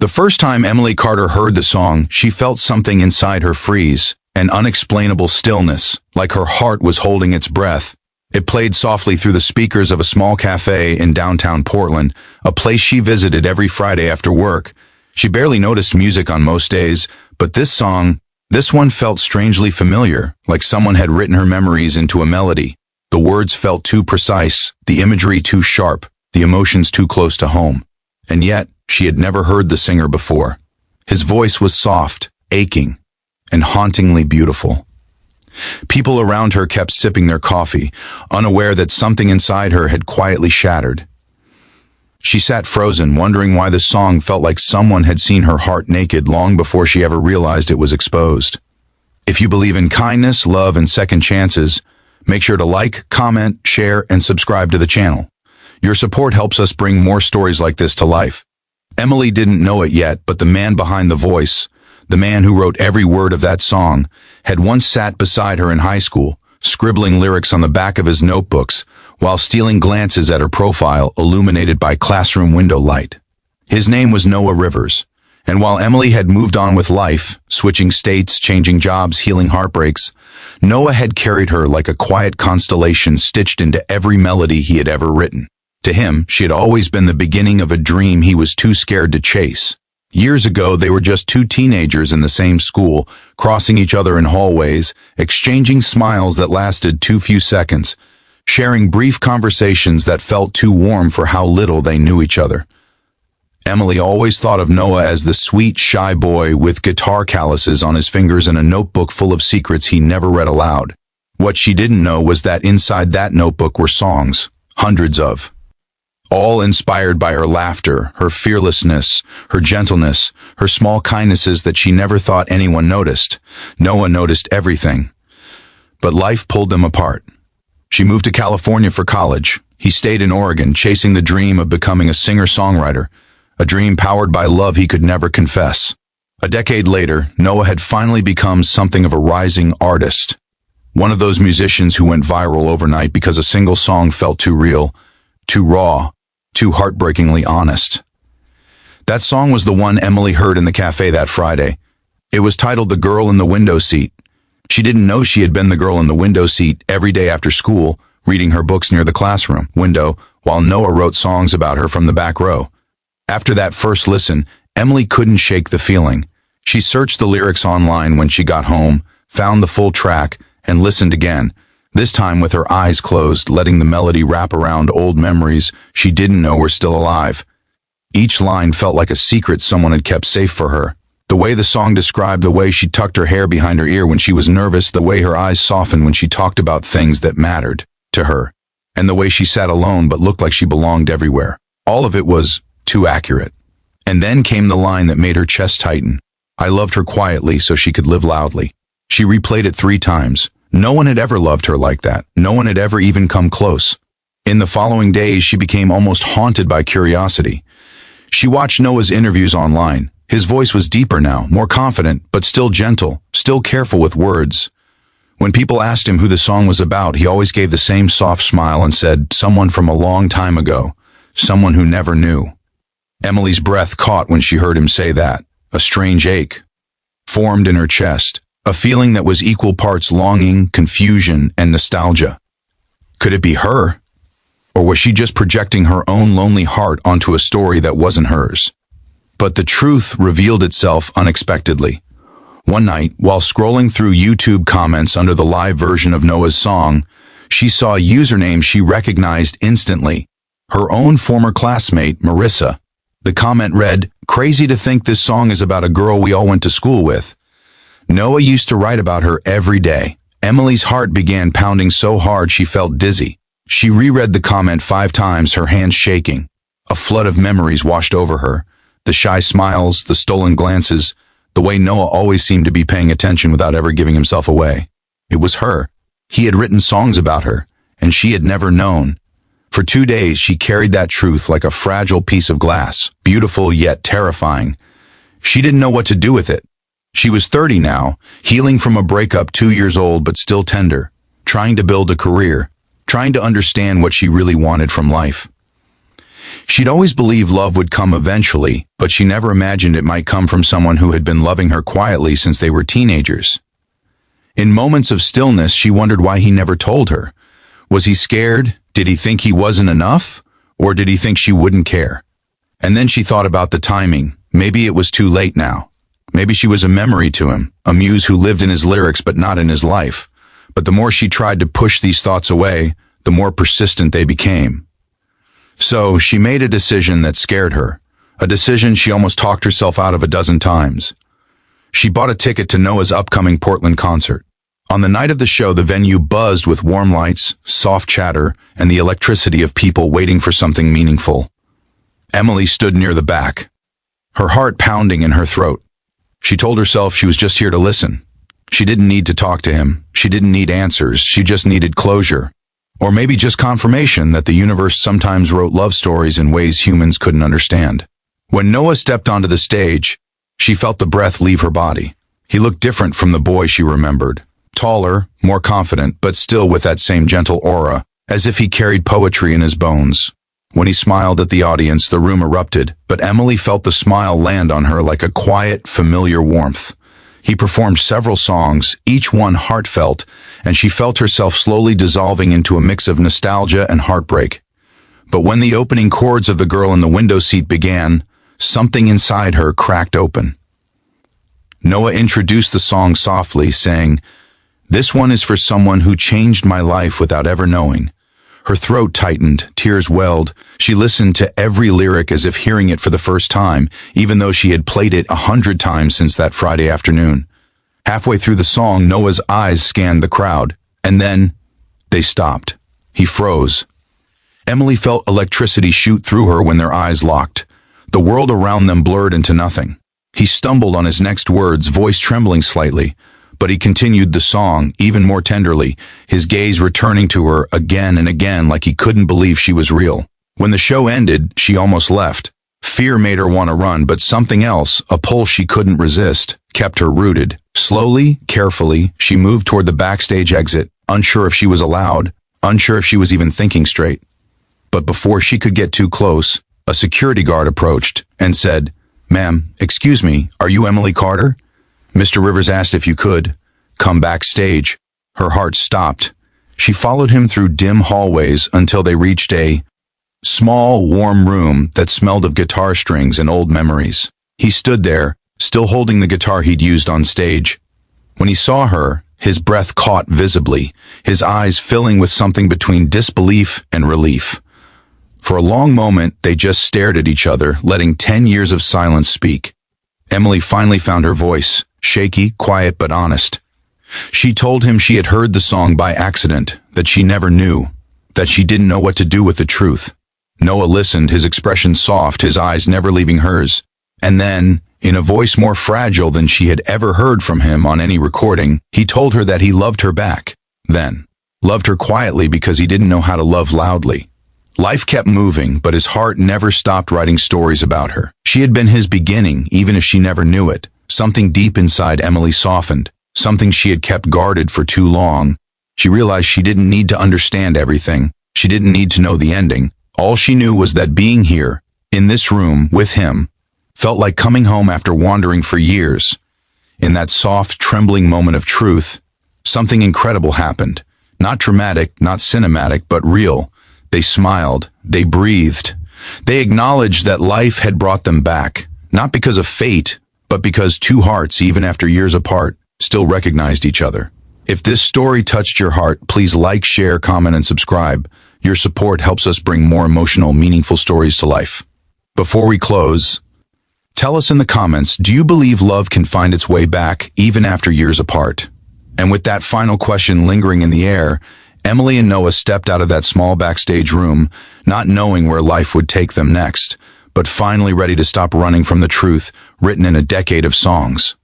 The first time Emily Carter heard the song, she felt something inside her freeze, an unexplainable stillness, like her heart was holding its breath. It played softly through the speakers of a small cafe in downtown Portland, a place she visited every Friday after work. She barely noticed music on most days, but this one felt strangely familiar, like someone had written her memories into a melody. The words felt too precise, the imagery too sharp, the emotions too close to home. And yet, she had never heard the singer before. His voice was soft, aching, and hauntingly beautiful. People around her kept sipping their coffee, unaware that something inside her had quietly shattered. She sat frozen, wondering why the song felt like someone had seen her heart naked long before she ever realized it was exposed. If you believe in kindness, love, and second chances, make sure to like, comment, share, and subscribe to the channel. Your support helps us bring more stories like this to life. Emily didn't know it yet, but the man behind the voice, the man who wrote every word of that song, had once sat beside her in high school, scribbling lyrics on the back of his notebooks, while stealing glances at her profile illuminated by classroom window light. His name was Noah Rivers, and while Emily had moved on with life, switching states, changing jobs, healing heartbreaks, Noah had carried her like a quiet constellation stitched into every melody he had ever written. To him, she had always been the beginning of a dream he was too scared to chase. Years ago, they were just two teenagers in the same school, crossing each other in hallways, exchanging smiles that lasted too few seconds, sharing brief conversations that felt too warm for how little they knew each other. Emily always thought of Noah as the sweet, shy boy with guitar calluses on his fingers and a notebook full of secrets he never read aloud. What she didn't know was that inside that notebook were songs, hundreds of. All inspired by her laughter, her fearlessness, her gentleness, her small kindnesses that she never thought anyone noticed. Noah noticed everything. But life pulled them apart. She moved to California for college. He stayed in Oregon, chasing the dream of becoming a singer-songwriter, a dream powered by love he could never confess. A decade later, Noah had finally become something of a rising artist. One of those musicians who went viral overnight because a single song felt too real, too raw, too heartbreakingly honest. That song was the one Emily heard in the cafe that Friday. It was titled "The Girl in the Window Seat." She didn't know she had been the girl in the window seat every day after school, reading her books near the classroom window, while Noah wrote songs about her from the back row. After that first listen, Emily couldn't shake the feeling. She searched the lyrics online when she got home, found the full track, and listened again, this time with her eyes closed, letting the melody wrap around old memories she didn't know were still alive. Each line felt like a secret someone had kept safe for her. The way the song described the way she tucked her hair behind her ear when she was nervous, the way her eyes softened when she talked about things that mattered to her, and the way she sat alone but looked like she belonged everywhere. All of it was too accurate. And then came the line that made her chest tighten. I loved her quietly so she could live loudly. She replayed it 3 times. No one had ever loved her like that. No one had ever even come close. In the following days, she became almost haunted by curiosity. She watched Noah's interviews online. His voice was deeper now, more confident, but still gentle, still careful with words. When people asked him who the song was about, he always gave the same soft smile and said, someone from a long time ago, someone who never knew. Emily's breath caught when she heard him say that. A strange ache formed in her chest. A feeling that was equal parts longing, confusion, and nostalgia. Could it be her? Or was she just projecting her own lonely heart onto a story that wasn't hers? But the truth revealed itself unexpectedly. One night, while scrolling through YouTube comments under the live version of Noah's song, she saw a username she recognized instantly. Her own former classmate, Marissa. The comment read, "Crazy to think this song is about a girl we all went to school with. Noah used to write about her every day." Emily's heart began pounding so hard she felt dizzy. She reread the comment 5 times, her hands shaking. A flood of memories washed over her. The shy smiles, the stolen glances, the way Noah always seemed to be paying attention without ever giving himself away. It was her. He had written songs about her, and she had never known. For 2 days, she carried that truth like a fragile piece of glass, beautiful yet terrifying. She didn't know what to do with it. She was 30 now, healing from a breakup, 2 years old but still tender, trying to build a career, trying to understand what she really wanted from life. She'd always believed love would come eventually, but she never imagined it might come from someone who had been loving her quietly since they were teenagers. In moments of stillness, she wondered why he never told her. Was he scared? Did he think he wasn't enough? Or did he think she wouldn't care? And then she thought about the timing. Maybe it was too late now. Maybe she was a memory to him, a muse who lived in his lyrics but not in his life. But the more she tried to push these thoughts away, the more persistent they became. So she made a decision that scared her, a decision she almost talked herself out of a dozen times. She bought a ticket to Noah's upcoming Portland concert. On the night of the show, the venue buzzed with warm lights, soft chatter, and the electricity of people waiting for something meaningful. Emily stood near the back, her heart pounding in her throat. She told herself she was just here to listen. She didn't need to talk to him. She didn't need answers. She just needed closure. Or maybe just confirmation that the universe sometimes wrote love stories in ways humans couldn't understand. When Noah stepped onto the stage, she felt the breath leave her body. He looked different from the boy she remembered. Taller, more confident, but still with that same gentle aura, as if he carried poetry in his bones. When he smiled at the audience, the room erupted, but Emily felt the smile land on her like a quiet, familiar warmth. He performed several songs, each one heartfelt, and she felt herself slowly dissolving into a mix of nostalgia and heartbreak. But when the opening chords of The Girl in the Window Seat began, something inside her cracked open. Noah introduced the song softly, saying, "This one is for someone who changed my life without ever knowing." Her throat tightened, tears welled. She listened to every lyric as if hearing it for the first time, even though she had played it 100 times since that Friday afternoon. Halfway through the song, Noah's eyes scanned the crowd, and then they stopped. He froze. Emily felt electricity shoot through her when their eyes locked. The world around them blurred into nothing. He stumbled on his next words, voice trembling slightly. But he continued the song, even more tenderly, his gaze returning to her again and again like he couldn't believe she was real. When the show ended, she almost left. Fear made her want to run, but something else, a pull she couldn't resist, kept her rooted. Slowly, carefully, she moved toward the backstage exit, unsure if she was allowed, unsure if she was even thinking straight. But before she could get too close, a security guard approached and said, "Ma'am, excuse me, are you Emily Carter?" Mr. Rivers asked if you could come backstage. Her heart stopped. She followed him through dim hallways until they reached a small, warm room that smelled of guitar strings and old memories. He stood there, still holding the guitar he'd used on stage. When he saw her, his breath caught visibly, his eyes filling with something between disbelief and relief. For a long moment, they just stared at each other, letting 10 years of silence speak. Emily finally found her voice. Shaky, quiet, but honest. She told him she had heard the song by accident, that she never knew, that she didn't know what to do with the truth. Noah listened, his expression soft, his eyes never leaving hers. And then, in a voice more fragile than she had ever heard from him on any recording, he told her that he loved her back. Then, loved her quietly because he didn't know how to love loudly. Life kept moving, but his heart never stopped writing stories about her. She had been his beginning, even if she never knew it. Something deep inside Emily softened, something she had kept guarded for too long. She realized she didn't need to understand everything. She didn't need to know the ending. All she knew was that being here, in this room, with him, felt like coming home after wandering for years. In that soft, trembling moment of truth, something incredible happened. Not dramatic, not cinematic, but real. They smiled. They breathed. They acknowledged that life had brought them back, not because of fate, but because two hearts, even after years apart, still recognized each other. If this story touched your heart, please like, share, comment, and subscribe. Your support helps us bring more emotional, meaningful stories to life. Before we close, tell us in the comments, do you believe love can find its way back even after years apart? And with that final question lingering in the air, Emily and Noah stepped out of that small backstage room, not knowing where life would take them next, but finally ready to stop running from the truth written in a decade of songs.